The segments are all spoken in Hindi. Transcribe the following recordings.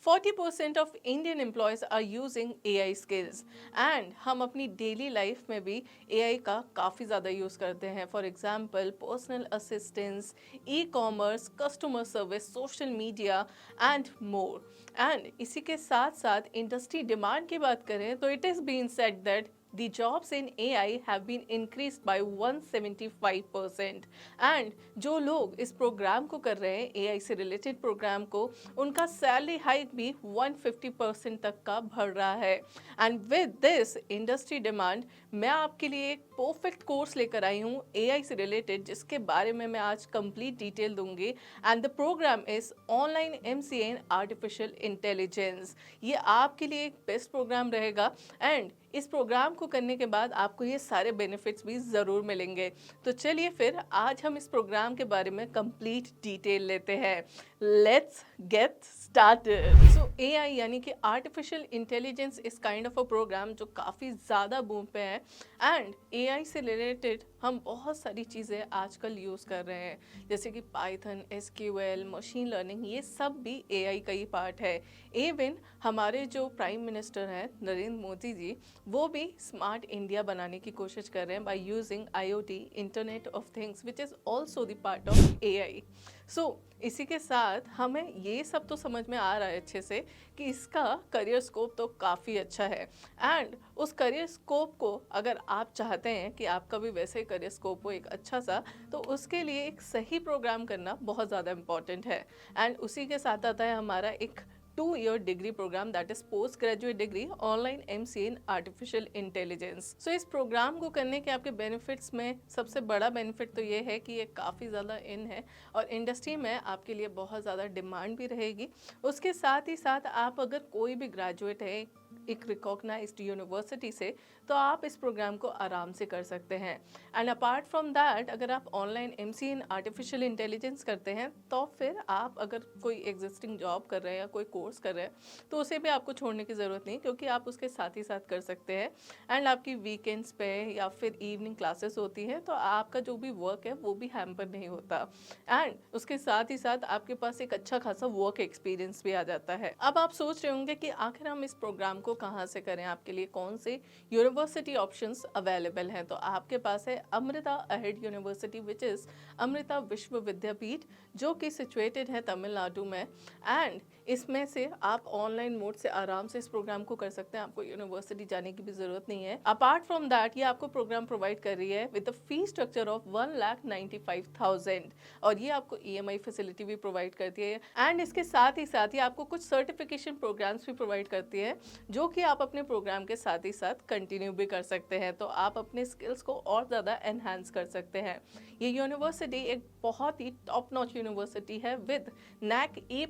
40% of Indian employees are using AI skills and हम अपनी डेली लाइफ में भी एआई का काफ़ी ज़्यादा यूज़ करते हैं। For example personal assistance, e commerce, customer service, social media and more. And इसी के साथ साथ इंडस्ट्री डिमांड की बात करें तो it is been said that the jobs in AI have been increased by 175%। And जो लोग इस प्रोग्राम को कर रहे हैं, एआई से रिलेटेड प्रोग्राम को, उनका सैलरी हाइक भी 150% तक का बढ़ रहा है। And with this industry demand मैं आपके लिए एक परफेक्ट कोर्स लेकर आई हूँ एआई से रिलेटेड, जिसके बारे में मैं आज कंप्लीट डिटेल दूंगी। And the program is online MCA in artificial intelligence. ये आपके लिए एक बेस्ट प्रोग्राम रहेगा एंड इस प्रोग्राम को करने के बाद आपको ये सारे बेनिफिट्स भी ज़रूर मिलेंगे। तो चलिए फिर आज हम इस प्रोग्राम के बारे में कंप्लीट डिटेल लेते हैं। Let's get started. So AI यानी कि आर्टिफिशियल इंटेलिजेंस इस काइंड ऑफ अ प्रोग्राम जो काफ़ी ज़्यादा बूम पे है। एंड एआई से रिलेटेड हम बहुत सारी चीज़ें आजकल यूज़ कर रहे हैं, जैसे कि पाइथन, एसक्यूएल, मशीन लर्निंग, ये सब भी एआई का ही पार्ट है। इवन हमारे जो प्राइम मिनिस्टर हैं नरेंद्र मोदी जी, वो भी स्मार्ट इंडिया बनाने की कोशिश कर रहे हैं by using IoT, internet of things, which is also the part of AI. So इसी के साथ हमें ये सब तो समझ में आ रहा है अच्छे से कि इसका करियर स्कोप तो काफ़ी अच्छा है। एंड उस करियर स्कोप को अगर आप चाहते हैं कि आपका भी वैसे करियर स्कोप हो एक अच्छा सा, तो उसके लिए एक सही प्रोग्राम करना बहुत ज़्यादा इम्पॉर्टेंट है। एंड उसी के साथ आता है हमारा एक 2 year degree programme, that is post graduate degree online MCA in artificial intelligence. So इस प्रोग्राम को करने के आपके बेनिफिट्स में सबसे बड़ा बेनिफिट तो ये है कि ये काफ़ी ज़्यादा इन है और इंडस्ट्री में आपके लिए बहुत ज़्यादा डिमांड भी रहेगी। उसके साथ ही साथ आप अगर कोई भी ग्रेजुएट है एक रिकॉग्नाइज्ड यूनिवर्सिटी से, तो आप इस प्रोग्राम को आराम से कर सकते हैं। एंड अपार्ट फ्रॉम दैट, अगर आप online MCA in artificial intelligence करते हैं तो फिर आप अगर कोई एग्जिस्टिंग जॉब कर रहे हैं या कोई कोर्स कर रहे हैं तो उसे भी आपको छोड़ने की ज़रूरत नहीं, क्योंकि आप उसके साथ ही साथ कर सकते हैं। एंड आपकी वीकेंड्स पे या फिर इवनिंग क्लासेस होती हैं तो आपका जो भी वर्क है वो भी हैम्पर नहीं होता। एंड उसके साथ ही साथ आपके पास एक अच्छा खासा वर्क एक्सपीरियंस भी आ जाता है। अब आप सोच रहे होंगे कि आखिर हम इस प्रोग्राम को कहाँ से करें, आपके लिए कौन से यूनिवर्सिटी ऑप्शंस अवेलेबल हैं। तो आपके पास है Amrita ahead university, which is Amrita विश्व विद्यापीठ, जो कि सिचुएटेड है तमिलनाडु में। एंड इसमें से आप ऑनलाइन मोड से आराम से इस प्रोग्राम को कर सकते हैं, आपको यूनिवर्सिटी जाने की भी ज़रूरत नहीं है। अपार्ट फ्रॉम दैट, ये आपको प्रोग्राम प्रोवाइड कर रही है विद फी स्ट्रक्चर ऑफ 1,95,000 और ये आपको ईएमआई फैसिलिटी भी प्रोवाइड करती है। एंड इसके साथ ही साथ ये आपको कुछ सर्टिफिकेशन प्रोग्राम्स भी प्रोवाइड करती है, जो कि आप अपने प्रोग्राम के साथ ही साथ कंटिन्यू भी कर सकते हैं, तो आप अपने स्किल्स को और ज़्यादा एनहांस कर सकते हैं। ये यूनिवर्सिटी एक बहुत ही टॉप नॉच यूनिवर्सिटी है with NAC A++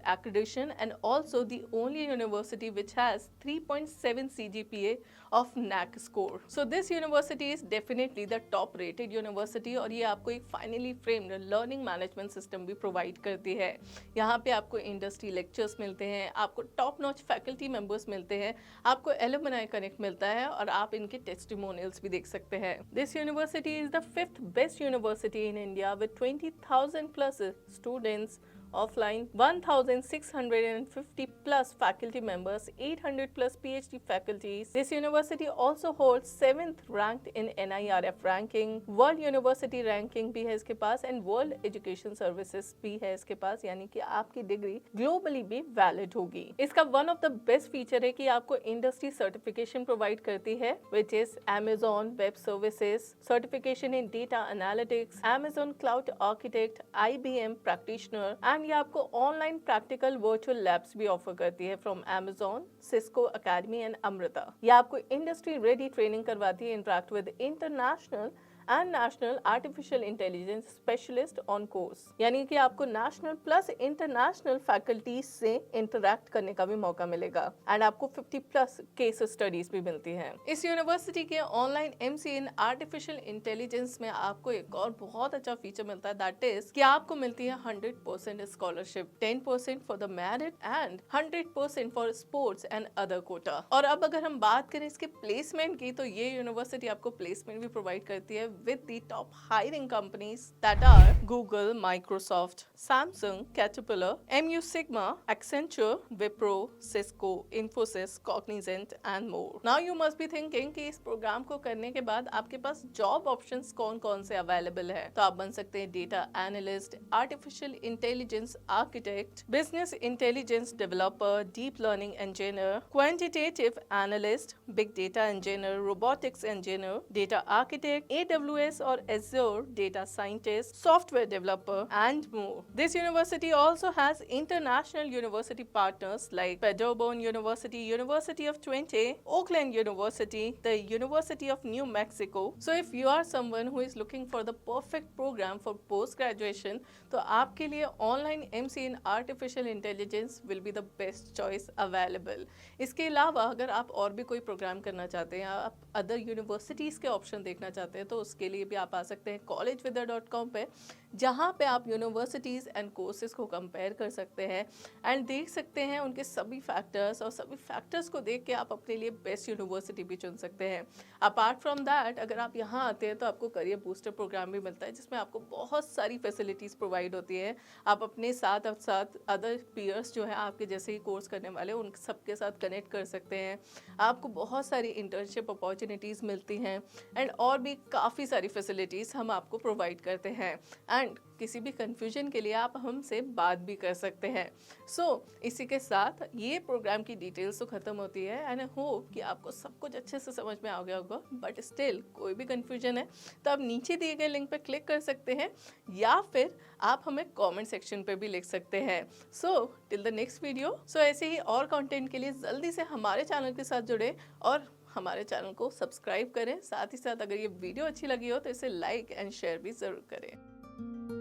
accreditation and also the only university which has 3.7 CGPA of NAC score. So this university is definitely the top rated university और ये आपको एक finally framed learning management system भी provide करती है। यहाँ पे आपको इंडस्ट्री लेक्चर्स मिलते हैं, आपको टॉप नॉच फैकल्टी मेंबर्स मिलते हैं, आपको एलुमनाई कनेक्ट मिलता है और आप इनके टेस्टिमोनियल्स भी देख सकते हैं। This university is the 5th best university in India with 20,000 plus students offline, 1,650 plus faculty members, 800 plus PhD faculties. This university also holds 7th ranked in NIRF ranking, World University ranking भी है इसके पास and World Education Services भी है इसके पास, यानी कि आपकी डिग्री ग्लोबली भी वैलिड होगी। इसका one of the best feature है कि आपको इंडस्ट्री सर्टिफिकेशन प्रोवाइड करती है, which is Amazon Web Services, certification in data analytics, Amazon Cloud Architect, IBM Practitioner and ये आपको ऑनलाइन प्रैक्टिकल वर्चुअल लैब्स भी ऑफर करती है from Amazon, Cisco academy and Amrita. ये आपको इंडस्ट्री रेडी ट्रेनिंग करवाती है, interact with international and national artificial intelligence specialist on course, यानी कि आपको नेशनल प्लस इंटरनेशनल फैकल्टीज से इंटरेक्ट करने का भी मौका मिलेगा एंड आपको 50 प्लस केस स्टडीज भी मिलती हैं। इस यूनिवर्सिटी के online MCA in artificial intelligence में आपको एक और बहुत अच्छा फीचर मिलता है, दैट इज कि आपको मिलती है 100% scholarship, 10% for the merit and 100% for sports and other quota. और अब अगर हम बात करें इसके प्लेसमेंट की, तो ये यूनिवर्सिटी आपको प्लेसमेंट भी प्रोवाइड करती है with the top hiring companies that are Google, Microsoft, Samsung, Caterpillar, MU Sigma, Accenture, Wipro, Cisco, Infosys, Cognizant and more. Now you must be thinking कि इस प्रोग्राम को करने के बाद आपके पास जॉब ऑप्शंस कौन कौन से अवेलेबल है। तो आप बन सकते हैं data analyst, artificial intelligence architect, business intelligence developer, deep learning engineer, quantitative analyst, big data engineer, robotics engineer, data architect, AWS और Azure data scientist, software developer and more. This university also has international university partners like Paderborn University, University of Twente, Oakland University, the University of New Mexico. So if you are someone who is looking for the perfect program for post graduation, तो आपके लिए online MCA in Artificial Intelligence will be the best choice available. इसके अलावा अगर आप और भी कोई प्रोग्राम करना चाहते हैं, आप अदर यूनिवर्सिटीज़ के ऑप्शन देखना चाहते हैं, तो उसके लिए भी आप आ सकते हैं collegewither.com पे, जहाँ पे आप यूनिवर्सिटीज़ एंड कोर्सेज को कंपेयर कर सकते हैं एंड देख सकते हैं उनके सभी फैक्टर्स, और सभी फैक्टर्स को देख के आप अपने लिए बेस्ट यूनिवर्सिटी भी चुन सकते हैं। अपार्ट फ्रॉम दैट, अगर आप यहाँ आते हैं तो आपको करियर बूस्टर प्रोग्राम भी मिलता है, जिसमें आपको बहुत सारी फैसिलिटीज़ प्रोवाइड होती है। आप अपने साथ अदर पीयर्स जो है आपके जैसे ही कोर्स करने वाले, उन सबके साथ कनेक्ट कर सकते हैं। आपको बहुत सारी इंटर्नशिप अपॉर्चुनिटीज़ मिलती हैं एंड और भी काफ़ी सारी फैसिलिटीज़ हम आपको प्रोवाइड करते हैं। एंड किसी भी कन्फ्यूजन के लिए आप हमसे बात भी कर सकते हैं। इसी के साथ ये प्रोग्राम की डिटेल्स तो ख़त्म होती है एंड आई होप कि आपको सब कुछ अच्छे से समझ में आ गया होगा। बट स्टिल कोई भी कन्फ्यूजन है तो आप नीचे दिए गए लिंक पर क्लिक कर सकते हैं, या फिर आप हमें कमेंट सेक्शन पे भी लिख सकते हैं। टिल द नेक्स्ट वीडियो, ऐसे ही और कंटेंट के लिए जल्दी से हमारे चैनल के साथ जुड़े और हमारे चैनल को सब्सक्राइब करें। साथ ही साथ अगर ये वीडियो अच्छी लगी हो तो इसे लाइक एंड शेयर भी ज़रूर करें।